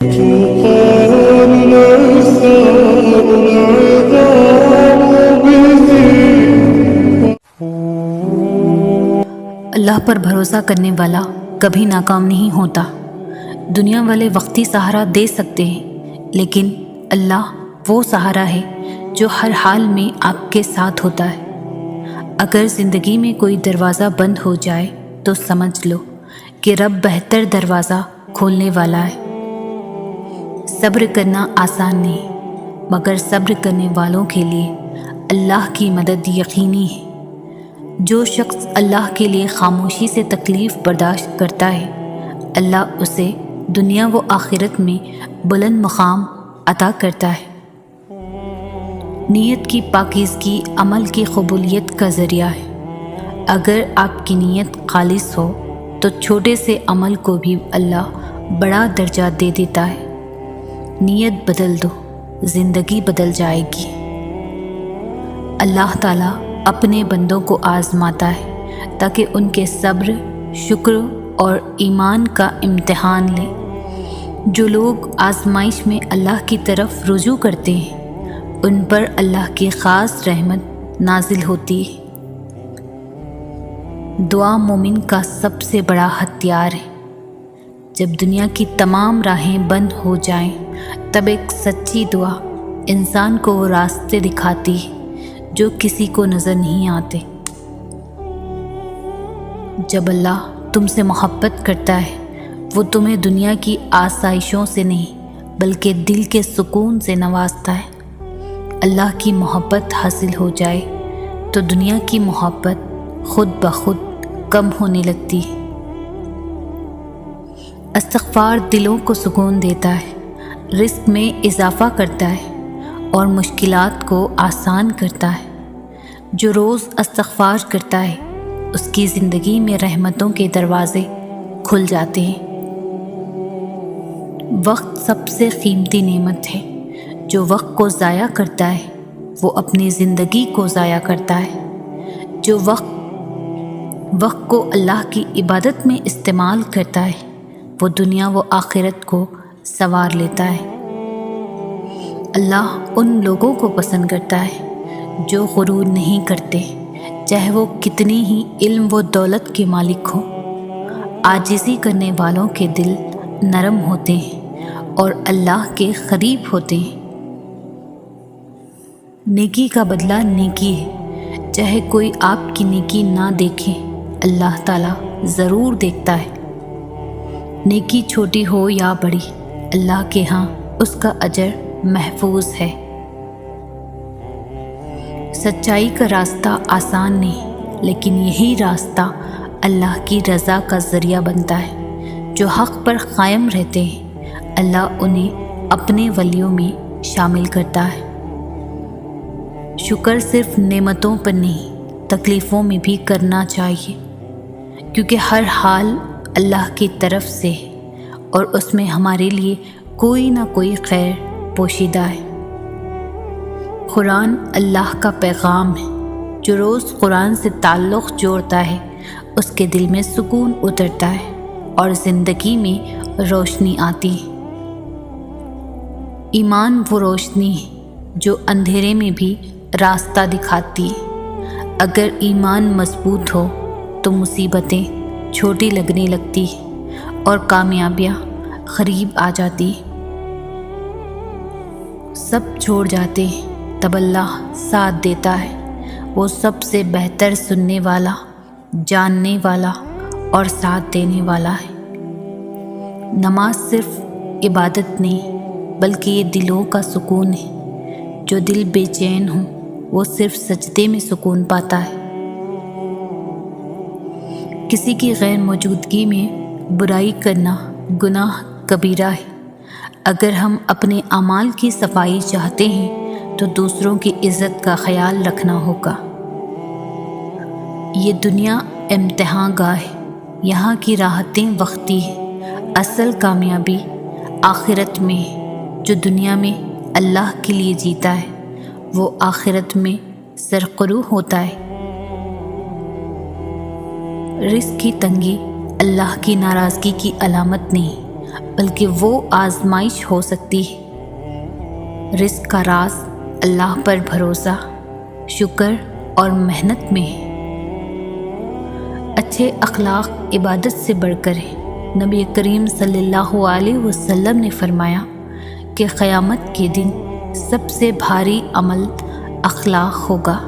اللہ پر بھروسہ کرنے والا کبھی ناکام نہیں ہوتا۔ دنیا والے وقتی سہارا دے سکتے ہیں، لیکن اللہ وہ سہارا ہے جو ہر حال میں آپ کے ساتھ ہوتا ہے۔ اگر زندگی میں کوئی دروازہ بند ہو جائے تو سمجھ لو کہ رب بہتر دروازہ کھولنے والا ہے۔ صبر کرنا آسان نہیں، مگر صبر کرنے والوں کے لیے اللہ کی مدد یقینی ہے۔ جو شخص اللہ کے لیے خاموشی سے تکلیف برداشت کرتا ہے، اللہ اسے دنیا و آخرت میں بلند مقام عطا کرتا ہے۔ نیت کی پاکیزگی عمل کی قبولیت کا ذریعہ ہے۔ اگر آپ کی نیت خالص ہو تو چھوٹے سے عمل کو بھی اللہ بڑا درجہ دے دیتا ہے۔ نیت بدل دو، زندگی بدل جائے گی۔ اللہ تعالیٰ اپنے بندوں کو آزماتا ہے تاکہ ان کے صبر، شکر اور ایمان کا امتحان لے۔ جو لوگ آزمائش میں اللہ کی طرف رجوع کرتے ہیں، ان پر اللہ کی خاص رحمت نازل ہوتی ہے۔ دعا مومن کا سب سے بڑا ہتھیار ہے۔ جب دنیا کی تمام راہیں بند ہو جائیں، تب ایک سچی دعا انسان کو وہ راستے دکھاتی ہے جو کسی کو نظر نہیں آتے۔ جب اللہ تم سے محبت کرتا ہے، وہ تمہیں دنیا کی آسائشوں سے نہیں بلکہ دل کے سکون سے نوازتا ہے۔ اللہ کی محبت حاصل ہو جائے تو دنیا کی محبت خود بخود کم ہونے لگتی ہے۔ استغفار دلوں کو سکون دیتا ہے، رزق میں اضافہ کرتا ہے اور مشکلات کو آسان کرتا ہے۔ جو روز استغفار کرتا ہے، اس کی زندگی میں رحمتوں کے دروازے کھل جاتے ہیں۔ وقت سب سے قیمتی نعمت ہے۔ جو وقت کو ضائع کرتا ہے، وہ اپنی زندگی کو ضائع کرتا ہے۔ جو وقت کو اللہ کی عبادت میں استعمال کرتا ہے، وہ دنیا و آخرت کو سنوار لیتا ہے۔ اللہ ان لوگوں کو پسند کرتا ہے جو غرور نہیں کرتے، چاہے وہ کتنی ہی علم و دولت کے مالک ہوں۔ عاجزی کرنے والوں کے دل نرم ہوتے ہیں اور اللہ کے قریب ہوتے ہیں۔ نیکی کا بدلہ نیکی ہے، چاہے کوئی آپ کی نیکی نہ دیکھے، اللہ تعالیٰ ضرور دیکھتا ہے۔ نیکی چھوٹی ہو یا بڑی، اللہ کے ہاں اس کا اجر محفوظ ہے۔ سچائی کا راستہ آسان نہیں، لیکن یہی راستہ اللہ کی رضا کا ذریعہ بنتا ہے۔ جو حق پر قائم رہتے ہیں، اللہ انہیں اپنے ولیوں میں شامل کرتا ہے۔ شکر صرف نعمتوں پر نہیں، تکلیفوں میں بھی کرنا چاہیے، کیونکہ ہر حال اللہ کی طرف سے ہے اور اس میں ہمارے لیے کوئی نہ کوئی خیر پوشیدہ ہے۔ قرآن اللہ کا پیغام ہے۔ جو روز قرآن سے تعلق جوڑتا ہے، اس کے دل میں سکون اترتا ہے اور زندگی میں روشنی آتی ہے۔ ایمان وہ روشنی ہے جو اندھیرے میں بھی راستہ دکھاتی ہے۔ اگر ایمان مضبوط ہو تو مصیبتیں چھوٹی لگنے لگتی ہیں اور کامیابیاں قریب آ جاتی ہیں۔ سب چھوڑ جاتے ہیں تب اللہ ساتھ دیتا ہے۔ وہ سب سے بہتر سننے والا، جاننے والا اور ساتھ دینے والا ہے۔ نماز صرف عبادت نہیں بلکہ یہ دلوں کا سکون ہے۔ جو دل بے چین ہو وہ صرف سجدے میں سکون پاتا ہے۔ کسی کی غیر موجودگی میں برائی کرنا گناہ کبیرہ ہے۔ اگر ہم اپنے اعمال کی صفائی چاہتے ہیں تو دوسروں کی عزت کا خیال رکھنا ہوگا۔ یہ دنیا امتحان گاہ ہے، یہاں کی راحتیں وقتی ہیں، اصل کامیابی آخرت میں ہے۔ جو دنیا میں اللہ کے لیے جیتا ہے، وہ آخرت میں سرخرو ہوتا ہے۔ رزق کی تنگی اللہ کی ناراضگی کی علامت نہیں بلکہ وہ آزمائش ہو سکتی ہے۔ رزق کا راز اللہ پر بھروسہ، شکر اور محنت میں ہے۔ اچھے اخلاق عبادت سے بڑھ کر ہے۔ نبی کریم صلی اللہ علیہ وسلم نے فرمایا کہ قیامت کے دن سب سے بھاری عمل اخلاق ہوگا۔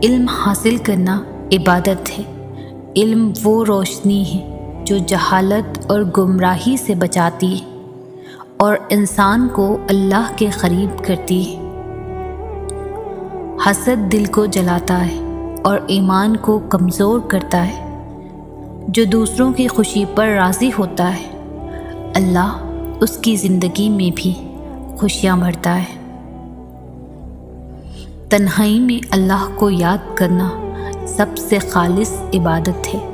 علم حاصل کرنا عبادت ہے۔ علم وہ روشنی ہے جو جہالت اور گمراہی سے بچاتی ہے اور انسان کو اللہ کے قریب کرتی ہے۔ حسد دل کو جلاتا ہے اور ایمان کو کمزور کرتا ہے۔ جو دوسروں کی خوشی پر راضی ہوتا ہے، اللہ اس کی زندگی میں بھی خوشیاں بھرتا ہے۔ تنہائی میں اللہ کو یاد کرنا سب سے خالص عبادت ہے۔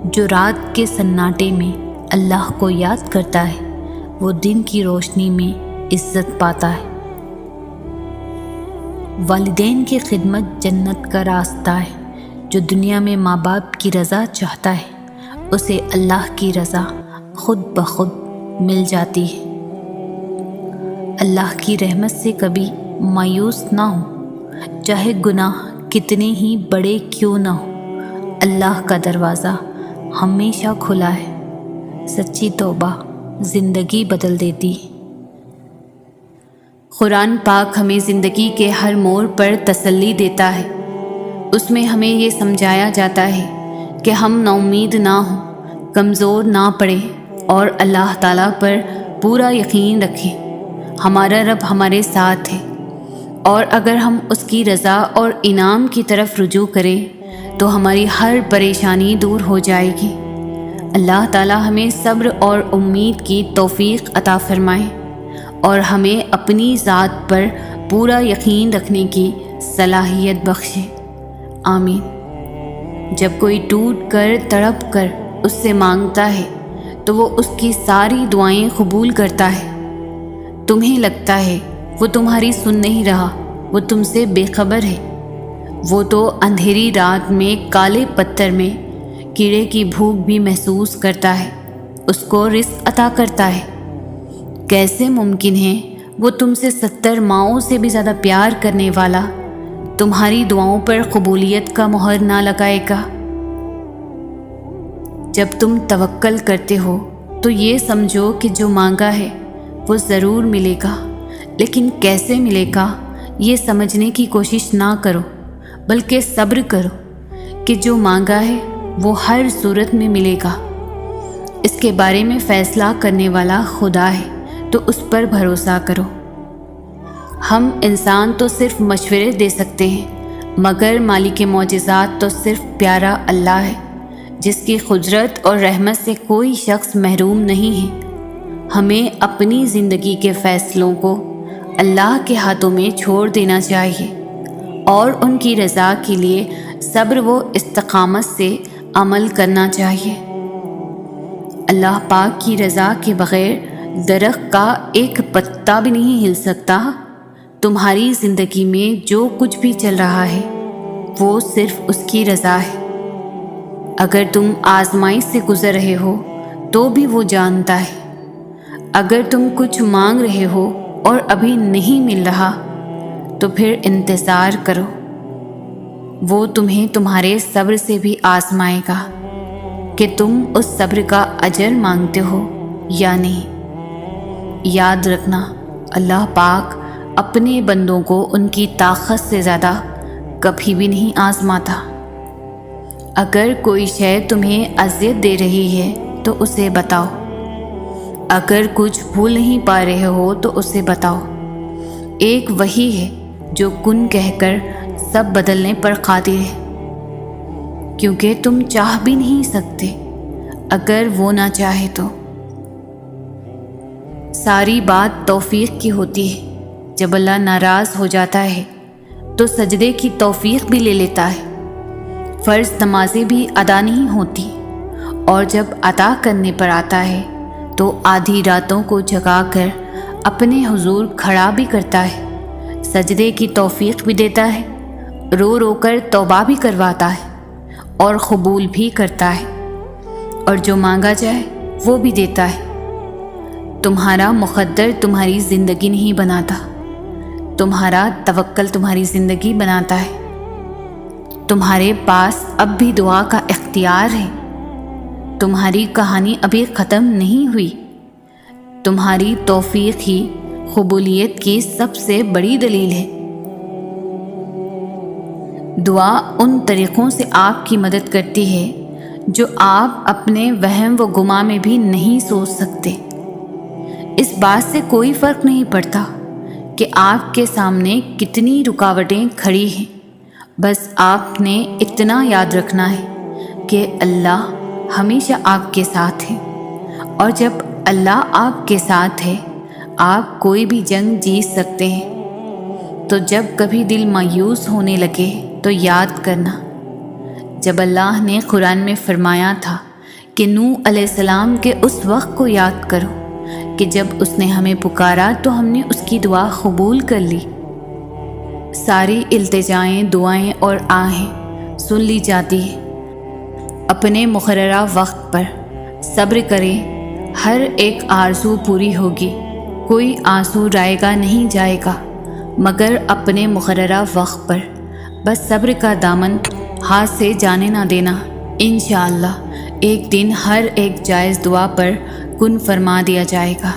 جو رات کے سناٹے میں اللہ کو یاد کرتا ہے وہ دن کی روشنی میں عزت پاتا ہے۔ والدین کی خدمت جنت کا راستہ ہے۔ جو دنیا میں ماں باپ کی رضا چاہتا ہے اسے اللہ کی رضا خود بخود مل جاتی ہے۔ اللہ کی رحمت سے کبھی مایوس نہ ہو، چاہے گناہ کتنے ہی بڑے کیوں نہ ہو۔ اللہ کا دروازہ ہمیشہ کھلا ہے۔ سچی توبہ زندگی بدل دیتی ہے۔ قرآن پاک ہمیں زندگی کے ہر موڑ پر تسلی دیتا ہے۔ اس میں ہمیں یہ سمجھایا جاتا ہے کہ ہم نا امید نہ ہوں، کمزور نہ پڑیں اور اللہ تعالیٰ پر پورا یقین رکھیں۔ ہمارا رب ہمارے ساتھ ہے اور اگر ہم اس کی رضا اور انعام کی طرف رجوع کریں تو ہماری ہر پریشانی دور ہو جائے گی۔ اللہ تعالیٰ ہمیں صبر اور امید کی توفیق عطا فرمائے اور ہمیں اپنی ذات پر پورا یقین رکھنے کی صلاحیت بخشے۔ آمین۔ جب کوئی ٹوٹ کر تڑپ کر اس سے مانگتا ہے تو وہ اس کی ساری دعائیں قبول کرتا ہے۔ تمہیں لگتا ہے وہ تمہاری سن نہیں رہا، وہ تم سے بے خبر ہے۔ وہ تو اندھیری رات میں کالے پتھر میں کیڑے کی بھوک بھی محسوس کرتا ہے، اس کو رزق عطا کرتا ہے۔ کیسے ممکن ہے وہ تم سے 70 ماؤں سے بھی زیادہ پیار کرنے والا تمہاری دعاؤں پر قبولیت کا مہر نہ لگائے گا؟ جب تم توکل کرتے ہو تو یہ سمجھو کہ جو مانگا ہے وہ ضرور ملے گا، لیکن کیسے ملے گا یہ سمجھنے کی کوشش نہ کرو، بلکہ صبر کرو کہ جو مانگا ہے وہ ہر صورت میں ملے گا۔ اس کے بارے میں فیصلہ کرنے والا خدا ہے، تو اس پر بھروسہ کرو۔ ہم انسان تو صرف مشورے دے سکتے ہیں، مگر مالک معجزات تو صرف پیارا اللہ ہے، جس کی قدرت اور رحمت سے کوئی شخص محروم نہیں ہے۔ ہمیں اپنی زندگی کے فیصلوں کو اللہ کے ہاتھوں میں چھوڑ دینا چاہیے اور ان کی رضا کے لیے صبر و استقامت سے عمل کرنا چاہیے۔ اللہ پاک کی رضا کے بغیر درخت کا ایک پتا بھی نہیں ہل سکتا۔ تمہاری زندگی میں جو کچھ بھی چل رہا ہے وہ صرف اس کی رضا ہے۔ اگر تم آزمائش سے گزر رہے ہو تو بھی وہ جانتا ہے۔ اگر تم کچھ مانگ رہے ہو اور ابھی نہیں مل رہا تو پھر انتظار کرو، وہ تمہیں تمہارے صبر سے بھی آزمائے گا کہ تم اس صبر کا اجر مانگتے ہو یا نہیں۔ یاد رکھنا، اللہ پاک اپنے بندوں کو ان کی طاقت سے زیادہ کبھی بھی نہیں آزماتا۔ اگر کوئی شے تمہیں اذیت دے رہی ہے تو اسے بتاؤ، اگر کچھ بھول نہیں پا رہے ہو تو اسے بتاؤ۔ ایک وہی ہے جو کن کہہ کر سب بدلنے پر قادر ہے، کیونکہ تم چاہ بھی نہیں سکتے اگر وہ نہ چاہے تو۔ ساری بات توفیق کی ہوتی ہے۔ جب اللہ ناراض ہو جاتا ہے تو سجدے کی توفیق بھی لے لیتا ہے۔ فرض نمازیں بھی ادا نہیں ہوتی، اور جب ادا کرنے پر آتا ہے تو آدھی راتوں کو جگا کر اپنے حضور کھڑا بھی کرتا ہے، سجدے کی توفیق بھی دیتا ہے، رو رو کر توبہ بھی کرواتا ہے اور قبول بھی کرتا ہے، اور جو مانگا جائے وہ بھی دیتا ہے۔ تمہارا مقدر تمہاری زندگی نہیں بناتا، تمہارا توکل تمہاری زندگی بناتا ہے۔ تمہارے پاس اب بھی دعا کا اختیار ہے۔ تمہاری کہانی ابھی ختم نہیں ہوئی۔ تمہاری توفیق ہی قبولیت کی سب سے بڑی دلیل ہے۔ دعا ان طریقوں سے آپ کی مدد کرتی ہے جو آپ اپنے وہم و گمان میں بھی نہیں سوچ سکتے۔ اس بات سے کوئی فرق نہیں پڑتا کہ آپ کے سامنے کتنی رکاوٹیں کھڑی ہیں، بس آپ نے اتنا یاد رکھنا ہے کہ اللہ ہمیشہ آپ کے ساتھ ہے، اور جب اللہ آپ کے ساتھ ہے آپ کوئی بھی جنگ جیت سکتے ہیں۔ تو جب کبھی دل مایوس ہونے لگے تو یاد کرنا، جب اللہ نے قرآن میں فرمایا تھا کہ نوح علیہ السلام کے اس وقت کو یاد کرو کہ جب اس نے ہمیں پکارا تو ہم نے اس کی دعا قبول کر لی۔ ساری التجائیں، دعائیں اور آہیں سن لی جاتی ہیں۔ اپنے مقررہ وقت پر صبر کریں، ہر ایک آرزو پوری ہوگی، کوئی آنسو رائے گا نہیں جائے گا مگر اپنے مقررہ وقت پر۔ بس صبر کا دامن ہاتھ سے جانے نہ دینا، انشاءاللہ ایک دن ہر ایک جائز دعا پر کن فرما دیا جائے گا۔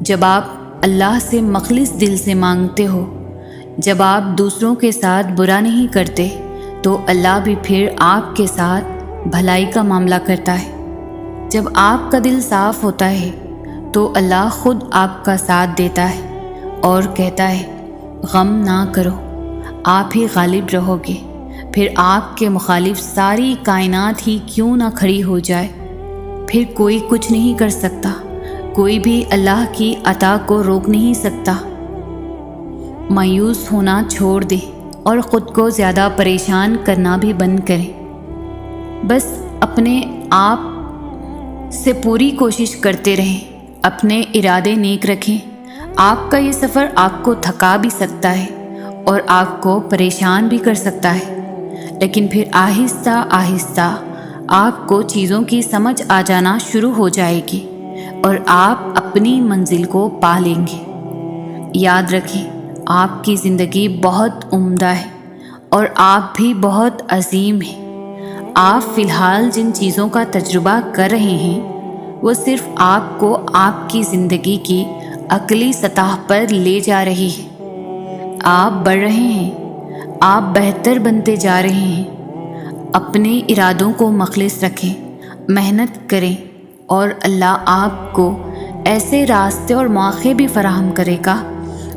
جب آپ اللہ سے مخلص دل سے مانگتے ہو، جب آپ دوسروں کے ساتھ برا نہیں کرتے، تو اللہ بھی پھر آپ کے ساتھ بھلائی کا معاملہ کرتا ہے۔ جب آپ کا دل صاف ہوتا ہے تو اللہ خود آپ کا ساتھ دیتا ہے اور کہتا ہے غم نہ کرو، آپ ہی غالب رہو گے۔ پھر آپ کے مخالف ساری کائنات ہی کیوں نہ کھڑی ہو جائے، پھر کوئی کچھ نہیں کر سکتا، کوئی بھی اللہ کی عطا کو روک نہیں سکتا۔ مایوس ہونا چھوڑ دیں اور خود کو زیادہ پریشان کرنا بھی بند کریں۔ بس اپنے آپ سے پوری کوشش کرتے رہیں، اپنے ارادے نیک رکھیں۔ آپ کا یہ سفر آپ کو تھکا بھی سکتا ہے اور آپ کو پریشان بھی کر سکتا ہے، لیکن پھر آہستہ آہستہ آپ کو چیزوں کی سمجھ آ جانا شروع ہو جائے گی اور آپ اپنی منزل کو پا لیں گے۔ یاد رکھیں، آپ کی زندگی بہت عمدہ ہے اور آپ بھی بہت عظیم ہیں۔ آپ فی الحال جن چیزوں کا تجربہ کر رہے ہیں وہ صرف آپ کو آپ کی زندگی کی عقلی سطح پر لے جا رہی ہے۔ آپ بڑھ رہے ہیں، آپ بہتر بنتے جا رہے ہیں۔ اپنے ارادوں کو مخلص رکھیں، محنت کریں اور اللہ آپ کو ایسے راستے اور مواقع بھی فراہم کرے گا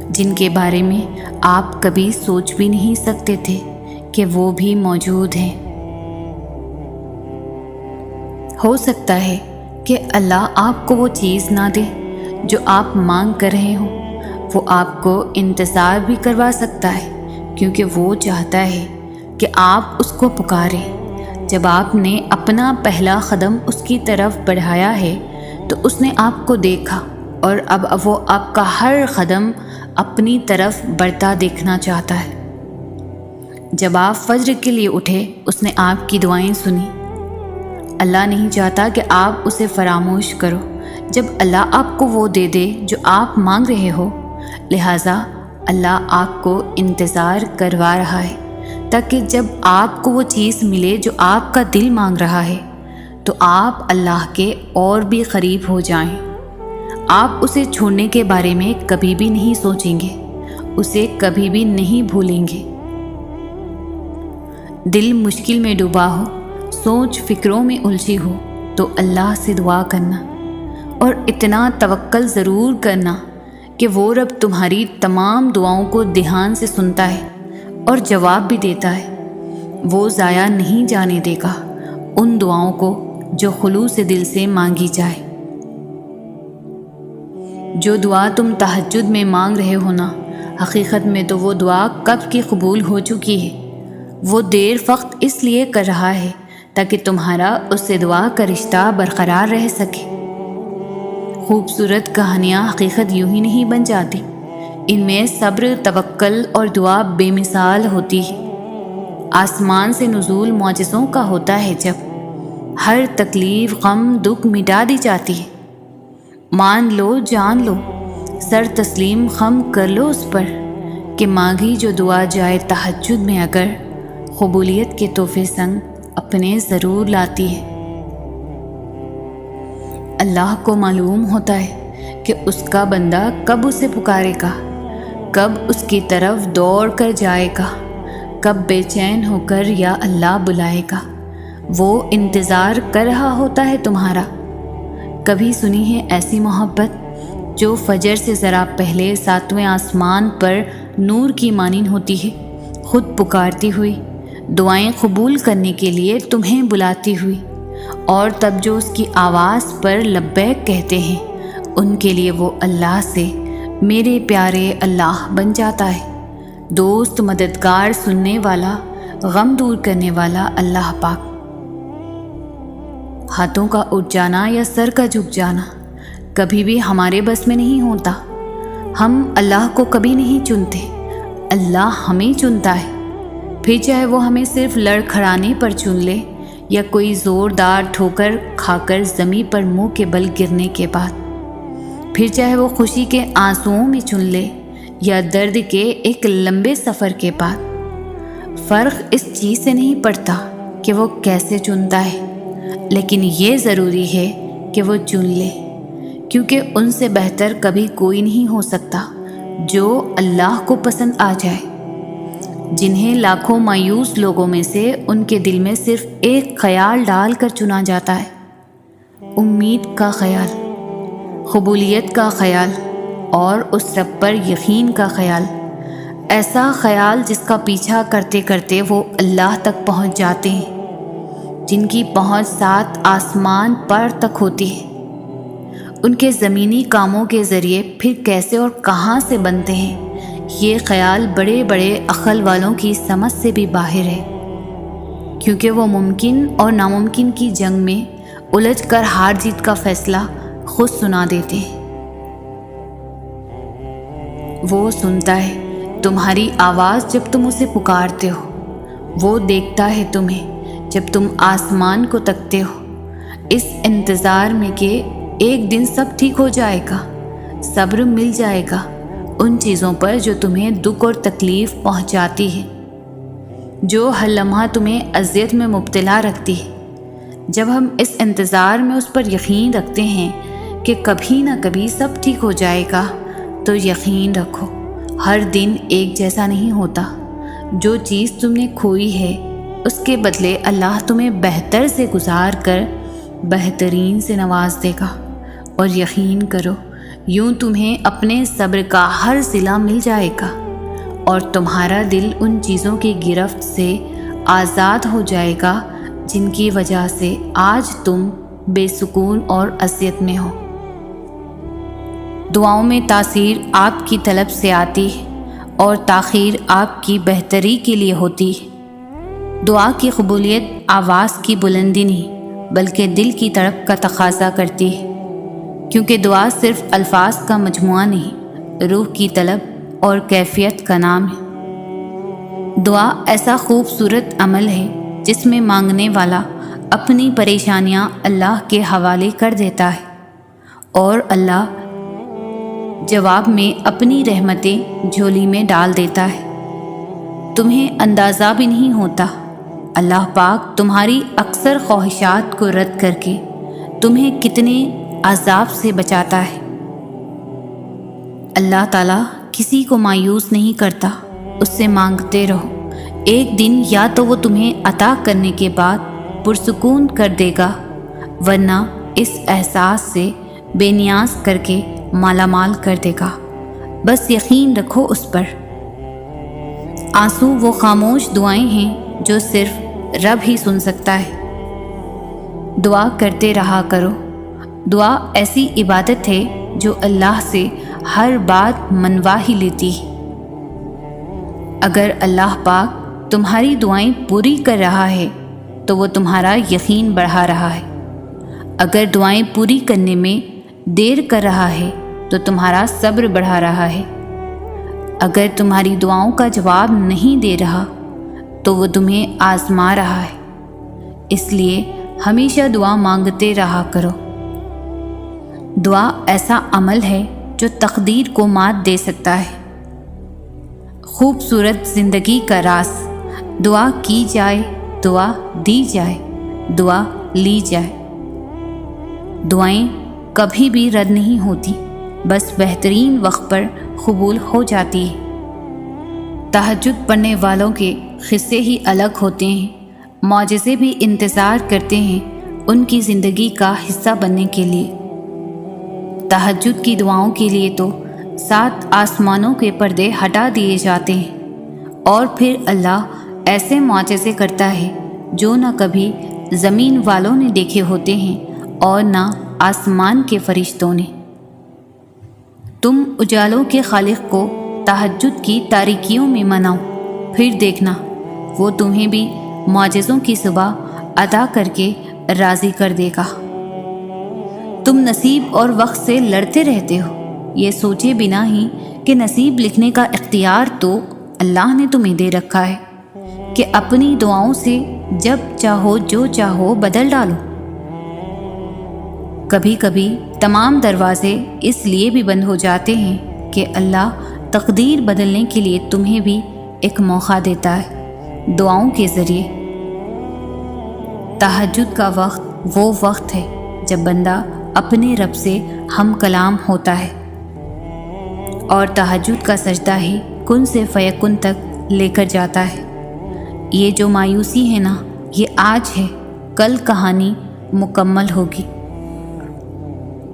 جن کے بارے میں آپ کبھی سوچ بھی نہیں سکتے تھے کہ وہ بھی موجود ہیں۔ ہو سکتا ہے کہ اللہ آپ کو وہ چیز نہ دے جو آپ مانگ کر رہے ہوں، وہ آپ کو انتظار بھی کروا سکتا ہے کیونکہ وہ چاہتا ہے کہ آپ اس کو پکاریں۔ جب آپ نے اپنا پہلا قدم اس کی طرف بڑھایا ہے تو اس نے آپ کو دیکھا اور اب وہ آپ کا ہر قدم اپنی طرف بڑھتا دیکھنا چاہتا ہے۔ جب آپ فجر کے لیے اٹھے اس نے آپ کی دعائیں سنی۔ اللہ نہیں چاہتا کہ آپ اسے فراموش کرو جب اللہ آپ کو وہ دے دے جو آپ مانگ رہے ہو، لہٰذا اللہ آپ کو انتظار کروا رہا ہے تاکہ جب آپ کو وہ چیز ملے جو آپ کا دل مانگ رہا ہے تو آپ اللہ کے اور بھی قریب ہو جائیں۔ آپ اسے چھوڑنے کے بارے میں کبھی بھی نہیں سوچیں گے، اسے کبھی بھی نہیں بھولیں گے۔ دل مشکل میں ڈوبا ہو، سوچ فکروں میں الجھی ہو تو اللہ سے دعا کرنا اور اتنا توکل ضرور کرنا کہ وہ رب تمہاری تمام دعاؤں کو دھیان سے سنتا ہے اور جواب بھی دیتا ہے۔ وہ ضائع نہیں جانے دے گا ان دعاؤں کو جو خلوص دل سے مانگی جائے۔ جو دعا تم تہجد میں مانگ رہے ہو نا، حقیقت میں تو وہ دعا کب کی قبول ہو چکی ہے۔ وہ دیر وقت اس لیے کر رہا ہے تاکہ تمہارا اس سے دعا کا رشتہ برقرار رہ سکے۔ خوبصورت کہانیاں حقیقت یوں ہی نہیں بن جاتی، ان میں صبر، توکل اور دعا بے مثال ہوتی ہے۔ آسمان سے نزول معجزوں کا ہوتا ہے ہر تکلیف، غم، دکھ مٹا دی جاتی ہے۔ مان لو، جان لو، سر تسلیم خم کر لو اس پر کہ مانگی جو دعا جائے تہجد میں اگر قبولیت کے تحفے سنگ اپنے ضرور لاتی ہے۔ اللہ کو معلوم ہوتا ہے کہ اس کا بندہ کب اسے پکارے گا، کب اس کی طرف دوڑ کر جائے گا، کب بے چین ہو کر یا اللہ بلائے گا۔ وہ انتظار کر رہا ہوتا ہے تمہارا۔ کبھی سنی ہے ایسی محبت جو فجر سے ذرا پہلے 7ویں آسمان پر نور کی مانند ہوتی ہے، خود پکارتی ہوئی، دعائیں قبول کرنے کے لیے تمہیں بلاتی ہوئی، اور تب جو اس کی آواز پر لبیک کہتے ہیں ان کے لیے وہ اللہ سے میرے پیارے اللہ بن جاتا ہے، دوست، مددگار، سننے والا، غم دور کرنے والا اللہ پاک۔ ہاتھوں کا اٹھ جانا یا سر کا جھک جانا کبھی بھی ہمارے بس میں نہیں ہوتا۔ ہم اللہ کو کبھی نہیں چنتے، اللہ ہمیں چنتا ہے، پھر چاہے وہ ہمیں صرف لڑکھڑانے پر چن لے یا کوئی زوردار ٹھوکر کھا کر زمین پر منہ کے بل گرنے کے بعد، پھر چاہے وہ خوشی کے آنسوؤں میں چن لے یا درد کے ایک لمبے سفر کے بعد۔ فرق اس چیز سے نہیں پڑتا کہ وہ کیسے چنتا ہے، لیکن یہ ضروری ہے کہ وہ چن لے، کیونکہ ان سے بہتر کبھی کوئی نہیں ہو سکتا جو اللہ کو پسند آ جائے، جنہیں لاکھوں مایوس لوگوں میں سے ان کے دل میں صرف ایک خیال ڈال کر چنا جاتا ہے، امید کا خیال، قبولیت کا خیال اور اس رب پر یقین کا خیال، ایسا خیال جس کا پیچھا کرتے کرتے وہ اللہ تک پہنچ جاتے ہیں، جن کی پہنچ 7 آسمان پر تک ہوتی ہے۔ ان کے زمینی کاموں کے ذریعے پھر کیسے اور کہاں سے بنتے ہیں، یہ خیال بڑے بڑے عقل والوں کی سمجھ سے بھی باہر ہے، کیونکہ وہ ممکن اور ناممکن کی جنگ میں الجھ کر ہار جیت کا فیصلہ خود سنا دیتے ہیں۔ وہ سنتا ہے تمہاری آواز جب تم اسے پکارتے ہو، وہ دیکھتا ہے تمہیں جب تم آسمان کو تکتے ہو، اس انتظار میں کہ ایک دن سب ٹھیک ہو جائے گا، صبر مل جائے گا ان چیزوں پر جو تمہیں دکھ اور تکلیف پہنچاتی ہے، جو ہر لمحہ تمہیں اذیت میں مبتلا رکھتی ہے۔ جب ہم اس انتظار میں اس پر یقین رکھتے ہیں کہ کبھی نہ کبھی سب ٹھیک ہو جائے گا، تو یقین رکھو ہر دن ایک جیسا نہیں ہوتا۔ جو چیز تم نے کھوئی ہے اس کے بدلے اللہ تمہیں بہتر سے گزار کر بہترین سے نواز دے گا، اور یقین کرو یوں تمہیں اپنے صبر کا ہر صلہ مل جائے گا، اور تمہارا دل ان چیزوں کی گرفت سے آزاد ہو جائے گا جن کی وجہ سے آج تم بے سکون اور اذیت میں ہو۔ دعاؤں میں تاثیر آپ کی طلب سے آتی ہے اور تاخیر آپ کی بہتری کے لیے ہوتی ہے۔ دعا کی قبولیت آواز کی بلندی نہیں بلکہ دل کی تڑپ کا تقاضا کرتی ہے، کیونکہ دعا صرف الفاظ کا مجموعہ نہیں، روح کی طلب اور کیفیت کا نام ہے۔ دعا ایسا خوبصورت عمل ہے جس میں مانگنے والا اپنی پریشانیاں اللہ کے حوالے کر دیتا ہے، اور اللہ جواب میں اپنی رحمتیں جھولی میں ڈال دیتا ہے۔ تمہیں اندازہ بھی نہیں ہوتا اللہ پاک تمہاری اکثر خواہشات کو رد کر کے تمہیں کتنے عذاب سے بچاتا ہے۔ اللہ تعالیٰ کسی کو مایوس نہیں کرتا، اس سے مانگتے رہو، ایک دن یا تو وہ تمہیں عطا کرنے کے بعد پرسکون کر دے گا، ورنہ اس احساس سے بے نیاز کر کے مالا مال کر دے گا۔ بس یقین رکھو اس پر۔ آنسو وہ خاموش دعائیں ہیں جو صرف رب ہی سن سکتا ہے۔ دعا کرتے رہا کرو۔ دعا ایسی عبادت ہے جو اللہ سے ہر بات منوا ہی لیتی ہے۔ اگر اللہ پاک تمہاری دعائیں پوری کر رہا ہے تو وہ تمہارا یقین بڑھا رہا ہے، اگر دعائیں پوری کرنے میں دیر کر رہا ہے تو تمہارا صبر بڑھا رہا ہے، اگر تمہاری دعاؤں کا جواب نہیں دے رہا تو وہ تمہیں آزما رہا ہے۔ اس لیے ہمیشہ دعا مانگتے رہا کرو۔ دعا ایسا عمل ہے جو تقدیر کو مات دے سکتا ہے۔ خوبصورت زندگی کا راز، دعا کی جائے، دعا دی جائے، دعا لی جائے۔ دعائیں کبھی بھی رد نہیں ہوتی، بس بہترین وقت پر قبول ہو جاتی ہے۔ تہجد پڑھنے والوں کے قصے ہی الگ ہوتے ہیں، معجزے بھی انتظار کرتے ہیں ان کی زندگی کا حصہ بننے کے لیے۔ تہجد کی دعاؤں کے لیے تو 7 آسمانوں کے پردے ہٹا دیے جاتے ہیں، اور پھر اللہ ایسے معجزے کرتا ہے جو نہ کبھی زمین والوں نے دیکھے ہوتے ہیں اور نہ آسمان کے فرشتوں نے۔ تم اجالوں کے خالق کو تہجد کی تاریکیوں میں مناؤ، پھر دیکھنا وہ تمہیں بھی معجزوں کی صبح عطا کر کے راضی کر دے گا۔ تم نصیب اور وقت سے لڑتے رہتے ہو، یہ سوچے بنا ہی کہ نصیب لکھنے کا اختیار تو اللہ نے تمہیں دے رکھا ہے کہ اپنی دعاؤں سے جب چاہو جو چاہو بدل ڈالو۔ کبھی کبھی تمام دروازے اس لیے بھی بند ہو جاتے ہیں کہ اللہ تقدیر بدلنے کے لیے تمہیں بھی ایک موقع دیتا ہے دعاؤں کے ذریعے۔ تہجد کا وقت وہ وقت ہے جب بندہ اپنے رب سے ہم کلام ہوتا ہے، اور تہجد کا سجدہ ہی کن سے فیکن تک لے کر جاتا ہے۔ یہ جو مایوسی ہے نا، یہ آج ہے، کل کہانی مکمل ہوگی۔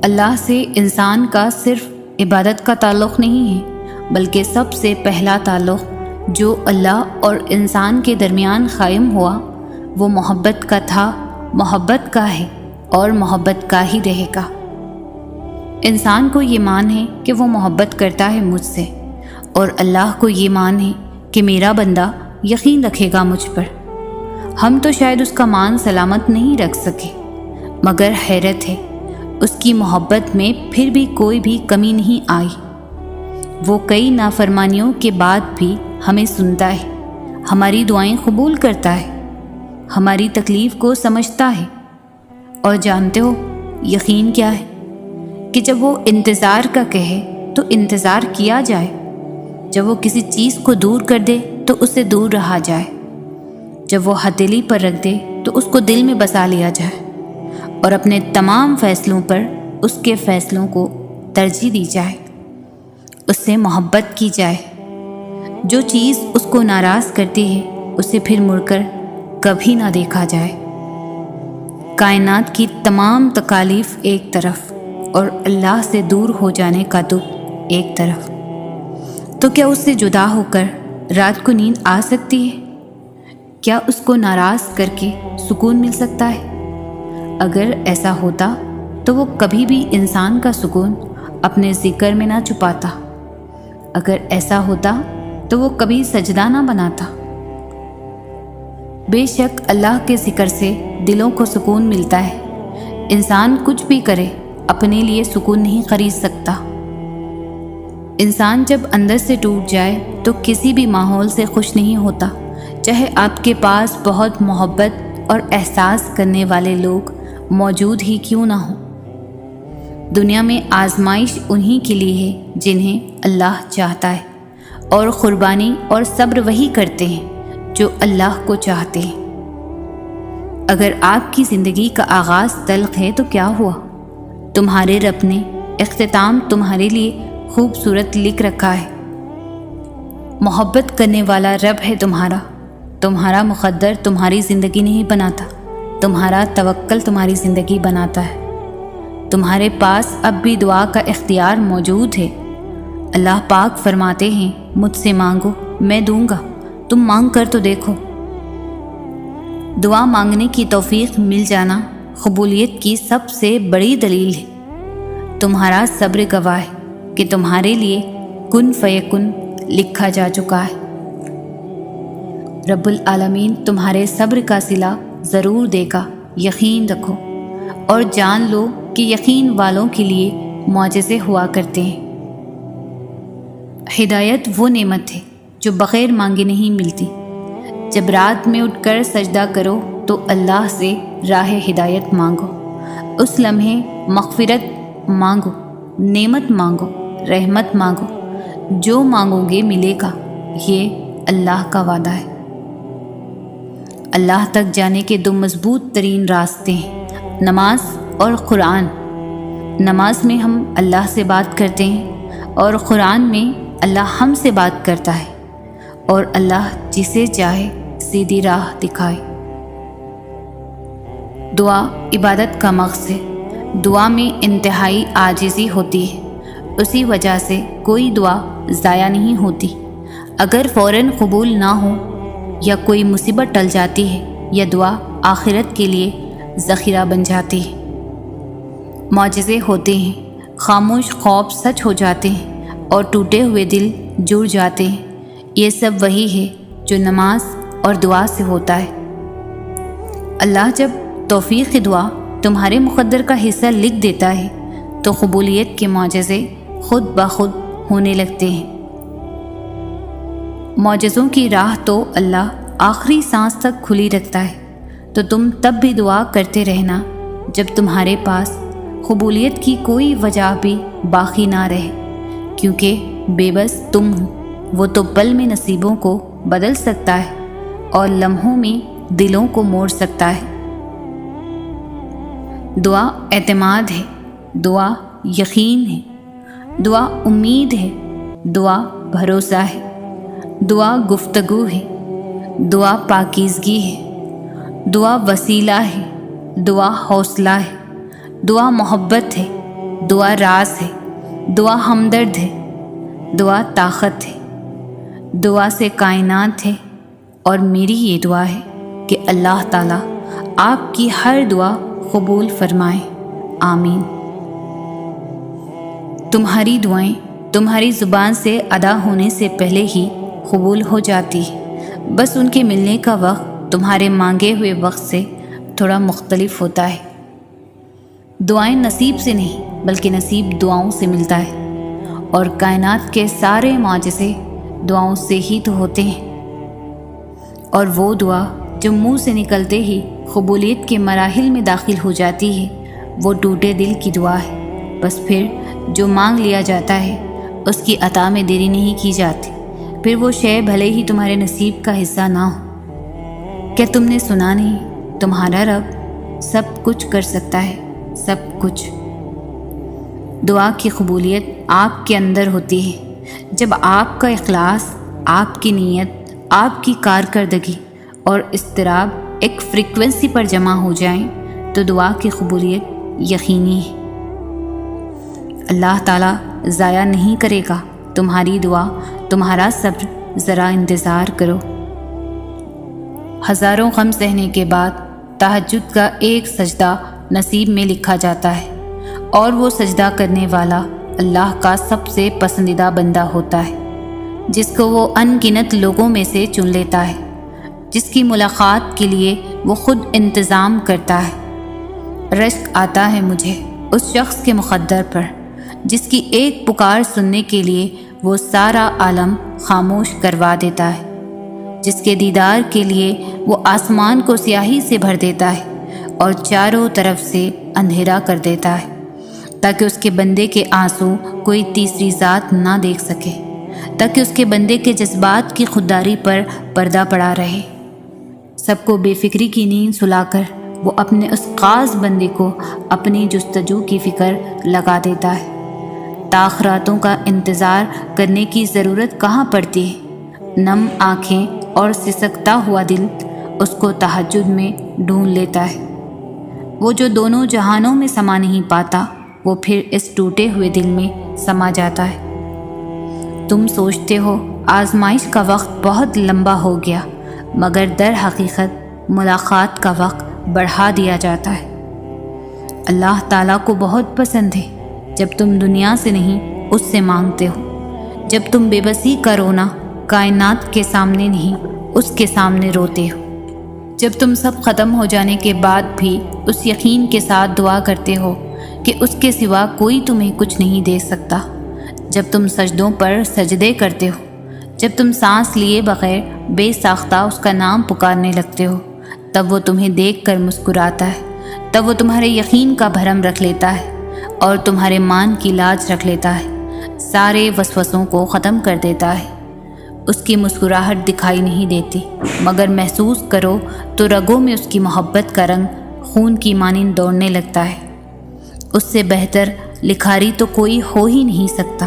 اللہ سے انسان کا صرف عبادت کا تعلق نہیں ہے، بلکہ سب سے پہلا تعلق جو اللہ اور انسان کے درمیان قائم ہوا وہ محبت کا تھا، محبت کا ہے اور محبت کا ہی رہے گا۔ انسان کو یہ مان ہے کہ وہ محبت کرتا ہے مجھ سے، اور اللہ کو یہ مان ہے کہ میرا بندہ یقین رکھے گا مجھ پر۔ ہم تو شاید اس کا مان سلامت نہیں رکھ سکے، مگر حیرت ہے اس کی محبت میں پھر بھی کوئی بھی کمی نہیں آئی۔ وہ کئی نافرمانیوں کے بعد بھی ہمیں سنتا ہے، ہماری دعائیں قبول کرتا ہے، ہماری تکلیف کو سمجھتا ہے۔ اور جانتے ہو یقین کیا ہے؟ کہ جب وہ انتظار کا کہے تو انتظار کیا جائے، جب وہ کسی چیز کو دور کر دے تو اس سے دور رہا جائے، جب وہ ہتھیلی پر رکھ دے تو اس کو دل میں بسا لیا جائے، اور اپنے تمام فیصلوں پر اس کے فیصلوں کو ترجیح دی جائے، اس سے محبت کی جائے۔ جو چیز اس کو ناراض کرتی ہے اسے پھر مڑ کر کبھی نہ دیکھا جائے۔ کائنات کی تمام تکالیف ایک طرف اور اللہ سے دور ہو جانے کا دکھ ایک طرف، تو کیا اس سے جدا ہو کر رات کو نیند آ سکتی ہے؟ کیا اس کو ناراض کر کے سکون مل سکتا ہے؟ اگر ایسا ہوتا تو وہ کبھی بھی انسان کا سکون اپنے ذکر میں نہ چھپاتا، اگر ایسا ہوتا تو وہ کبھی سجدہ نہ بناتا۔ بے شک اللہ کے ذکر سے دلوں کو سکون ملتا ہے۔ انسان کچھ بھی کرے اپنے لیے سکون نہیں خرید سکتا۔ انسان جب اندر سے ٹوٹ جائے تو کسی بھی ماحول سے خوش نہیں ہوتا، چاہے آپ کے پاس بہت محبت اور احساس کرنے والے لوگ موجود ہی کیوں نہ ہوں۔ دنیا میں آزمائش انہی کے لیے ہے جنہیں اللہ چاہتا ہے، اور قربانی اور صبر وہی کرتے ہیں جو اللہ کو چاہتے ہیں۔ اگر آپ کی زندگی کا آغاز تلخ ہے تو کیا ہوا؟ تمہارے رب نے اختتام تمہارے لیے خوبصورت لکھ رکھا ہے۔ محبت کرنے والا رب ہے تمہارا مقدر تمہاری زندگی نہیں بناتا، تمہارا توکل تمہاری زندگی بناتا ہے۔ تمہارے پاس اب بھی دعا کا اختیار موجود ہے۔ اللہ پاک فرماتے ہیں مجھ سے مانگو میں دوں گا، تم مانگ کر تو دیکھو۔ دعا مانگنے کی توفیق مل جانا قبولیت کی سب سے بڑی دلیل ہے۔ تمہارا صبر گواہ ہے کہ تمہارے لیے کن فیکن لکھا جا چکا ہے۔ رب العالمین تمہارے صبر کا صلہ ضرور دے گا، یقین رکھو، اور جان لو کہ یقین والوں کے لیے معجزے ہوا کرتے ہیں۔ ہدایت وہ نعمت ہے جو بغیر مانگے نہیں ملتی۔ جب رات میں اٹھ کر سجدہ کرو تو اللہ سے راہ ہدایت مانگو، اس لمحے مغفرت مانگو، نعمت مانگو، رحمت مانگو، جو مانگو گے ملے گا، یہ اللہ کا وعدہ ہے۔ اللہ تک جانے کے دو مضبوط ترین راستے ہیں، نماز اور قرآن۔ نماز میں ہم اللہ سے بات کرتے ہیں اور قرآن میں اللہ ہم سے بات کرتا ہے، اور اللہ جسے چاہے سیدھی راہ دکھائے۔ دعا عبادت کا مغز ہے، دعا میں انتہائی عاجزی ہوتی ہے، اسی وجہ سے کوئی دعا ضائع نہیں ہوتی۔ اگر فوراً قبول نہ ہو یا کوئی مصیبت ٹل جاتی ہے، یا دعا آخرت کے لیے ذخیرہ بن جاتی ہے۔ معجزے ہوتے ہیں، خاموش خواب سچ ہو جاتے ہیں، اور ٹوٹے ہوئے دل جڑ جاتے ہیں۔ یہ سب وہی ہے جو نماز اور دعا سے ہوتا ہے۔ اللہ جب توفیق دعا تمہارے مقدر کا حصہ لکھ دیتا ہے تو قبولیت کے معجزے خود بخود ہونے لگتے ہیں۔ معجزوں کی راہ تو اللہ آخری سانس تک کھلی رکھتا ہے، تو تم تب بھی دعا کرتے رہنا جب تمہارے پاس قبولیت کی کوئی وجہ بھی باقی نہ رہے، کیونکہ بے بس تم ہو، وہ تو پل میں نصیبوں کو بدل سکتا ہے اور لمحوں میں دلوں کو موڑ سکتا ہے۔ دعا اعتماد ہے، دعا یقین ہے، دعا امید ہے، دعا بھروسہ ہے، دعا گفتگو ہے، دعا پاکیزگی ہے، دعا وسیلہ ہے، دعا حوصلہ ہے، دعا محبت ہے، دعا راز ہے، دعا ہمدرد ہے، دعا طاقت ہے، دعا سے کائنات ہے۔ اور میری یہ دعا ہے کہ اللہ تعالیٰ آپ کی ہر دعا قبول فرمائے، آمین۔ تمہاری دعائیں تمہاری زبان سے ادا ہونے سے پہلے ہی قبول ہو جاتی ہے، بس ان کے ملنے کا وقت تمہارے مانگے ہوئے وقت سے تھوڑا مختلف ہوتا ہے۔ دعائیں نصیب سے نہیں بلکہ نصیب دعاؤں سے ملتا ہے، اور کائنات کے سارے معجزے دعاؤں سے ہی تو ہوتے ہیں۔ اور وہ دعا جو منہ سے نکلتے ہی قبولیت کے مراحل میں داخل ہو جاتی ہے، وہ ٹوٹے دل کی دعا ہے۔ بس پھر جو مانگ لیا جاتا ہے اس کی عطا میں دیری نہیں کی جاتی، پھر وہ شے بھلے ہی تمہارے نصیب کا حصہ نہ ہو۔ کیا تم نے سنا نہیں، تمہارا رب سب کچھ کر سکتا ہے، سب کچھ۔ دعا کی قبولیت آپ کے اندر ہوتی ہے جب آپ کا اخلاص، آپ کی نیت، آپ کی کارکردگی اور اضطراب ایک فریکوینسی پر جمع ہو جائیں تو دعا کی قبولیت یقینی ہے۔ اللہ تعالیٰ ضائع نہیں کرے گا تمہاری دعا، تمہارا صبر، ذرا انتظار کرو۔ ہزاروں غم سہنے کے بعد تہجد کا ایک سجدہ نصیب میں لکھا جاتا ہے، اور وہ سجدہ کرنے والا اللہ کا سب سے پسندیدہ بندہ ہوتا ہے، جس کو وہ ان گنت لوگوں میں سے چن لیتا ہے، جس کی ملاقات کے لیے وہ خود انتظام کرتا ہے۔ رشک آتا ہے مجھے اس شخص کے مقدر پر جس کی ایک پکار سننے کے لیے وہ سارا عالم خاموش کروا دیتا ہے، جس کے دیدار کے لیے وہ آسمان کو سیاہی سے بھر دیتا ہے اور چاروں طرف سے اندھیرا کر دیتا ہے، تاکہ اس کے بندے کے آنسو کوئی تیسری ذات نہ دیکھ سکے، تاکہ اس کے بندے کے جذبات کی خودداری پر پردہ پڑا رہے۔ سب کو بے فکری کی نیند سلا کر وہ اپنے اس خاص بندے کو اپنی جستجو کی فکر لگا دیتا ہے۔ تاخراتوں کا انتظار کرنے کی ضرورت کہاں پڑتی ہے، نم آنکھیں اور سسکتا ہوا دل اس کو تہجد میں ڈھونڈ لیتا ہے۔ وہ جو دونوں جہانوں میں سما نہیں پاتا، وہ پھر اس ٹوٹے ہوئے دل میں سما جاتا ہے۔ تم سوچتے ہو آزمائش کا وقت بہت لمبا ہو گیا، مگر در حقیقت ملاقات کا وقت بڑھا دیا جاتا ہے۔ اللہ تعالیٰ کو بہت پسند ہے جب تم دنیا سے نہیں اس سے مانگتے ہو، جب تم بے بسی کا رونا کائنات کے سامنے نہیں اس کے سامنے روتے ہو، جب تم سب ختم ہو جانے کے بعد بھی اس یقین کے ساتھ دعا کرتے ہو کہ اس کے سوا کوئی تمہیں کچھ نہیں دے سکتا، جب تم سجدوں پر سجدے کرتے ہو، جب تم سانس لیے بغیر بے ساختہ اس کا نام پکارنے لگتے ہو، تب وہ تمہیں دیکھ کر مسکراتا ہے، تب وہ تمہارے یقین کا بھرم رکھ لیتا ہے اور تمہارے مان کی لاج رکھ لیتا ہے، سارے وسوسوں کو ختم کر دیتا ہے۔ اس کی مسکراہٹ دکھائی نہیں دیتی، مگر محسوس کرو تو رگوں میں اس کی محبت کا رنگ خون کی مانند دوڑنے لگتا ہے۔ اس سے بہتر لکھاری تو کوئی ہو ہی نہیں سکتا،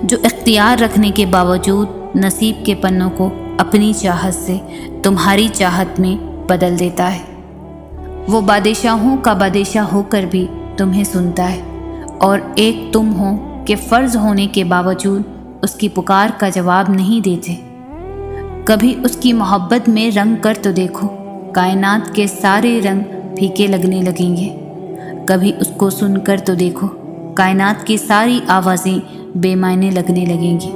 جو اختیار رکھنے کے باوجود نصیب کے پنوں کو اپنی چاہت سے تمہاری چاہت میں بدل دیتا ہے۔ وہ بادشاہوں کا بادشاہ ہو کر بھی تمہیں سنتا ہے، اور ایک تم ہو کہ فرض ہونے کے باوجود اس کی پکار کا جواب نہیں دیتے۔ کبھی اس کی محبت میں رنگ کر تو دیکھو، کائنات کے سارے رنگ پھیکے لگنے لگیں گے۔ کبھی اس کو سن کر تو دیکھو، کائنات کی ساری آوازیں بے معنی لگنے لگیں گی۔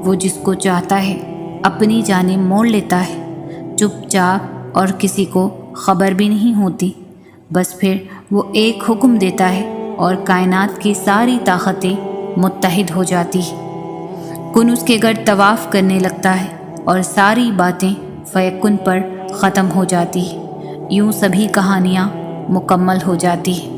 وہ جس کو چاہتا ہے اپنی جانب موڑ لیتا ہے، چپ چاپ، اور کسی کو خبر بھی نہیں ہوتی۔ بس پھر وہ ایک حکم دیتا ہے اور کائنات کی ساری طاقتیں متحد ہو جاتی ہیں۔ کن اس کے گرد طواف کرنے لگتا ہے اور ساری باتیں فیکن پر ختم ہو جاتی ہیں۔ یوں سبھی کہانیاں مکمل ہو جاتی ہیں۔